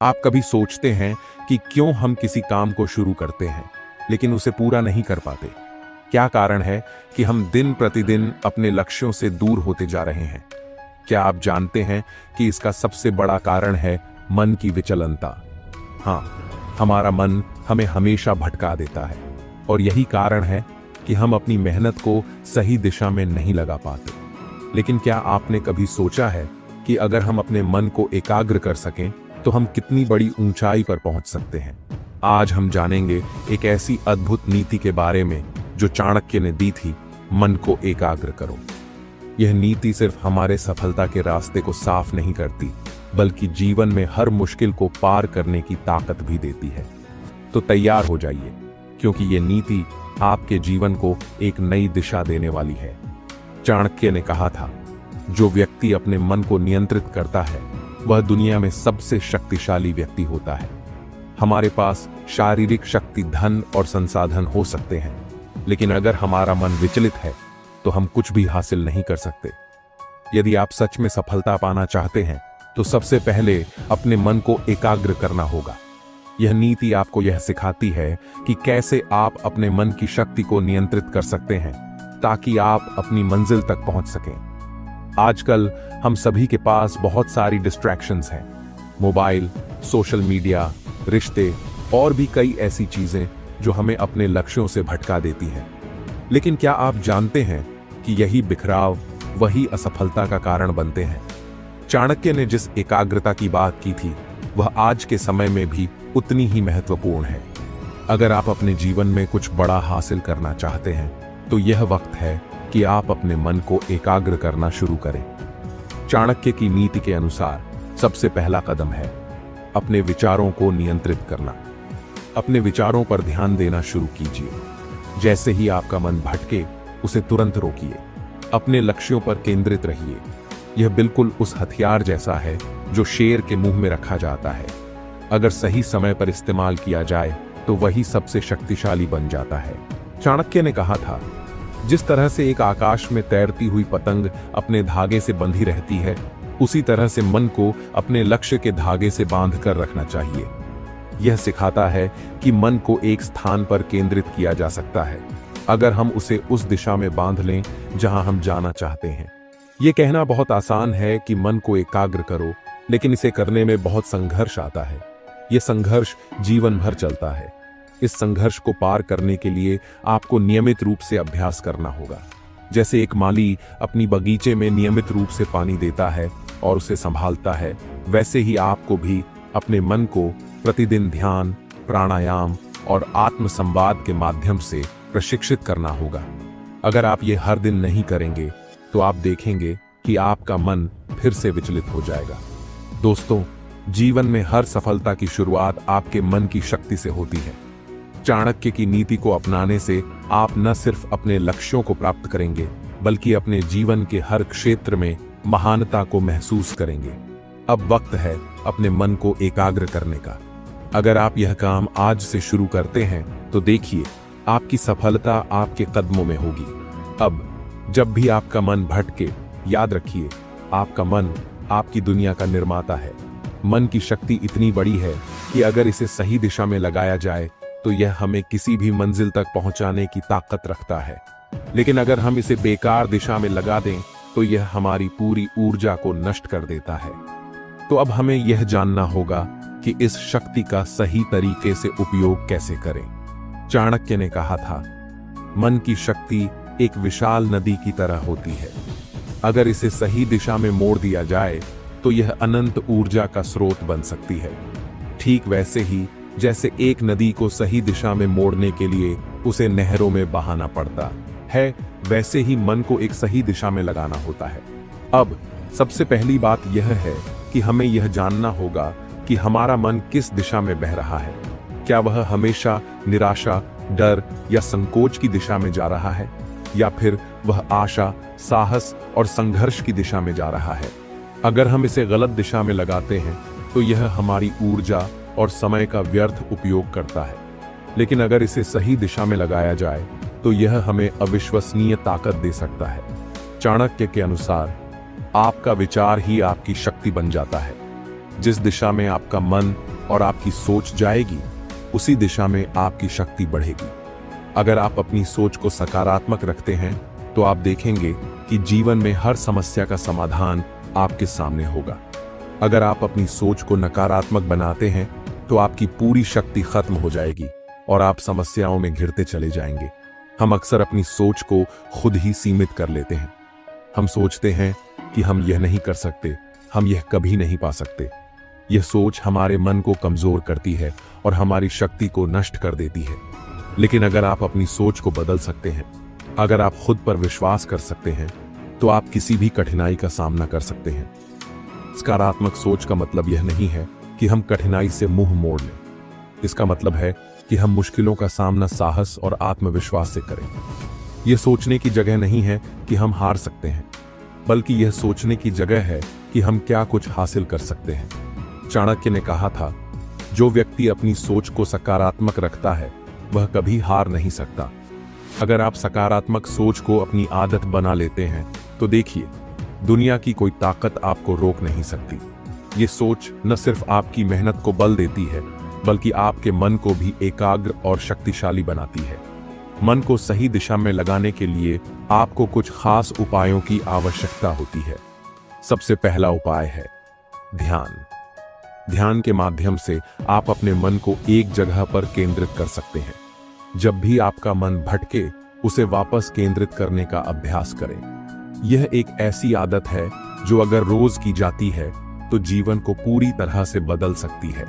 आप कभी सोचते हैं कि क्यों हम किसी काम को शुरू करते हैं लेकिन उसे पूरा नहीं कर पाते? क्या कारण है कि हम दिन प्रतिदिन अपने लक्ष्यों से दूर होते जा रहे हैं? क्या आप जानते हैं कि इसका सबसे बड़ा कारण है मन की विचलनता? हाँ, हमारा मन हमें हमेशा भटका देता है और यही कारण है कि हम अपनी मेहनत को सही दिशा में नहीं लगा पाते। लेकिन क्या आपने कभी सोचा है कि अगर हम अपने मन को एकाग्र कर सकें तो हम कितनी बड़ी ऊंचाई पर पहुंच सकते हैं? आज हम जानेंगे एक ऐसी अद्भुत नीति के बारे में जो चाणक्य ने दी थी, मन को एकाग्र करो। यह नीति सिर्फ हमारे सफलता के रास्ते को साफ नहीं करती, बल्कि जीवन में हर मुश्किल को पार करने की ताकत भी देती है। तो तैयार हो जाइए, क्योंकि यह नीति आपके जीवन को एक नई दिशा देने वाली है। चाणक्य ने कहा था, जो व्यक्ति अपने मन को नियंत्रित करता है वह दुनिया में सबसे शक्तिशाली व्यक्ति होता है। हमारे पास शारीरिक शक्ति, धन और संसाधन हो सकते हैं, लेकिन अगर हमारा मन विचलित है तो हम कुछ भी हासिल नहीं कर सकते। यदि आप सच में सफलता पाना चाहते हैं तो सबसे पहले अपने मन को एकाग्र करना होगा। यह नीति आपको यह सिखाती है कि कैसे आप अपने मन की शक्ति को नियंत्रित कर सकते हैं ताकि आप अपनी मंजिल तक पहुंच सकें। आजकल हम सभी के पास बहुत सारी डिस्ट्रैक्शंस हैं, मोबाइल, सोशल मीडिया, रिश्ते और भी कई ऐसी चीजें जो हमें अपने लक्ष्यों से भटका देती हैं। लेकिन क्या आप जानते हैं कि यही बिखराव वही असफलता का कारण बनते हैं? चाणक्य ने जिस एकाग्रता की बात की थी वह आज के समय में भी उतनी ही महत्वपूर्ण है। अगर आप अपने जीवन में कुछ बड़ा हासिल करना चाहते हैं तो यह वक्त है कि आप अपने मन को एकाग्र करना शुरू करें। चाणक्य की नीति के अनुसार सबसे पहला कदम है अपने विचारों को नियंत्रित करना। अपने विचारों पर ध्यान देना शुरू कीजिए। जैसे ही आपका मन भटके, उसे तुरंत रोकिए। अपने लक्ष्यों पर केंद्रित रहिए। यह बिल्कुल उस हथियार जैसा है जो शेर के मुंह में रखा जाता है। अगर सही समय पर इस्तेमाल किया जाए तो वही सबसे शक्तिशाली बन जाता है। चाणक्य ने कहा था, जिस तरह से एक आकाश में तैरती हुई पतंग अपने धागे से बंधी रहती है, उसी तरह से मन को अपने लक्ष्य के धागे से बांध कर रखना चाहिए। यह सिखाता है कि मन को एक स्थान पर केंद्रित किया जा सकता है अगर हम उसे उस दिशा में बांध लें जहां हम जाना चाहते हैं। यह कहना बहुत आसान है कि मन को एकाग्र करो, लेकिन इसे करने में बहुत संघर्ष आता है। यह संघर्ष जीवन भर चलता है। इस संघर्ष को पार करने के लिए आपको नियमित रूप से अभ्यास करना होगा। जैसे एक माली अपनी बगीचे में नियमित रूप से पानी देता है और उसे संभालता है, वैसे ही आपको भी अपने मन को प्रतिदिन ध्यान, प्राणायाम और आत्म संवाद के माध्यम से प्रशिक्षित करना होगा। अगर आप ये हर दिन नहीं करेंगे तो आप देखेंगे कि आपका मन फिर से विचलित हो जाएगा। दोस्तों, जीवन में हर सफलता की शुरुआत आपके मन की शक्ति से होती है। चाणक्य की नीति को अपनाने से आप न सिर्फ अपने लक्ष्यों को प्राप्त करेंगे, बल्कि अपने जीवन के हर क्षेत्र में महानता को महसूस करेंगे। अब वक्त है अपने मन को एकाग्र करने का। अगर आप यह काम आज से शुरू करते हैं तो देखिए, आपकी सफलता आपके कदमों में होगी। अब जब भी आपका मन भटके, याद रखिए, आपका मन आपकी दुनिया का निर्माता है। मन की शक्ति इतनी बड़ी है कि अगर इसे सही दिशा में लगाया जाए तो यह हमें किसी भी मंजिल तक पहुंचाने की ताकत रखता है। लेकिन अगर हम इसे बेकार दिशा में लगा दें तो यह हमारी पूरी ऊर्जा को नष्ट कर देता है। तो अब हमें यह जानना होगा कि इस शक्ति का सही तरीके से उपयोग कैसे करें। चाणक्य ने कहा था, मन की शक्ति एक विशाल नदी की तरह होती है। अगर इसे सही दिशा में मोड़ दिया जाए तो यह अनंत ऊर्जा का स्रोत बन सकती है। ठीक वैसे ही जैसे एक नदी को सही दिशा में मोड़ने के लिए उसे नहरों में बहाना पड़ता है, वैसे ही मन को एक सही दिशा में लगाना होता है। अब सबसे पहली बात यह है कि हमें यह जानना होगा कि हमारा मन किस दिशा में बह रहा है। क्या वह हमेशा निराशा, डर या संकोच की दिशा में जा रहा है, या फिर वह आशा, साहस और संघर्ष की दिशा में जा रहा है? अगर हम इसे गलत दिशा में लगाते हैं तो यह हमारी ऊर्जा और समय का व्यर्थ उपयोग करता है। लेकिन अगर इसे सही दिशा में लगाया जाए तो यह हमें अविश्वसनीय ताकत दे सकता है। चाणक्य के अनुसार आपका विचार ही आपकी शक्ति बन जाता है। जिस दिशा में आपका मन और आपकी सोच जाएगी, उसी दिशा में आपकी शक्ति बढ़ेगी। अगर आप अपनी सोच को सकारात्मक रखते हैं तो आप देखेंगे कि जीवन में हर समस्या का समाधान आपके सामने होगा। अगर आप अपनी सोच को नकारात्मक बनाते हैं तो आपकी पूरी शक्ति खत्म हो जाएगी और आप समस्याओं में घिरते चले जाएंगे। हम अक्सर अपनी सोच को खुद ही सीमित कर लेते हैं। हम सोचते हैं कि हम यह नहीं कर सकते, हम यह कभी नहीं पा सकते। यह सोच हमारे मन को कमजोर करती है और हमारी शक्ति को नष्ट कर देती है। लेकिन अगर आप अपनी सोच को बदल सकते हैं, अगर आप खुद पर विश्वास कर सकते हैं, तो आप किसी भी कठिनाई का सामना कर सकते हैं। सकारात्मक सोच का मतलब यह नहीं है कि हम कठिनाई से मुंह मोड़ लें। इसका मतलब है कि हम मुश्किलों का सामना साहस और आत्मविश्वास से करें। यह सोचने की जगह नहीं है कि हम हार सकते हैं, बल्कि यह सोचने की जगह है कि हम क्या कुछ हासिल कर सकते हैं। चाणक्य ने कहा था, जो व्यक्ति अपनी सोच को सकारात्मक रखता है वह कभी हार नहीं सकता। अगर आप सकारात्मक सोच को अपनी आदत बना लेते हैं तो देखिए, दुनिया की कोई ताकत आपको रोक नहीं सकती। ये सोच न सिर्फ आपकी मेहनत को बल देती है, बल्कि आपके मन को भी एकाग्र और शक्तिशाली बनाती है। मन को सही दिशा में लगाने के लिए आपको कुछ खास उपायों की आवश्यकता होती है। सबसे पहला उपाय है ध्यान। ध्यान के माध्यम से आप अपने मन को एक जगह पर केंद्रित कर सकते हैं। जब भी आपका मन भटके, उसे वापस केंद्रित करने का अभ्यास करें। यह एक ऐसी आदत है जो अगर रोज की जाती है तो जीवन को पूरी तरह से बदल सकती है।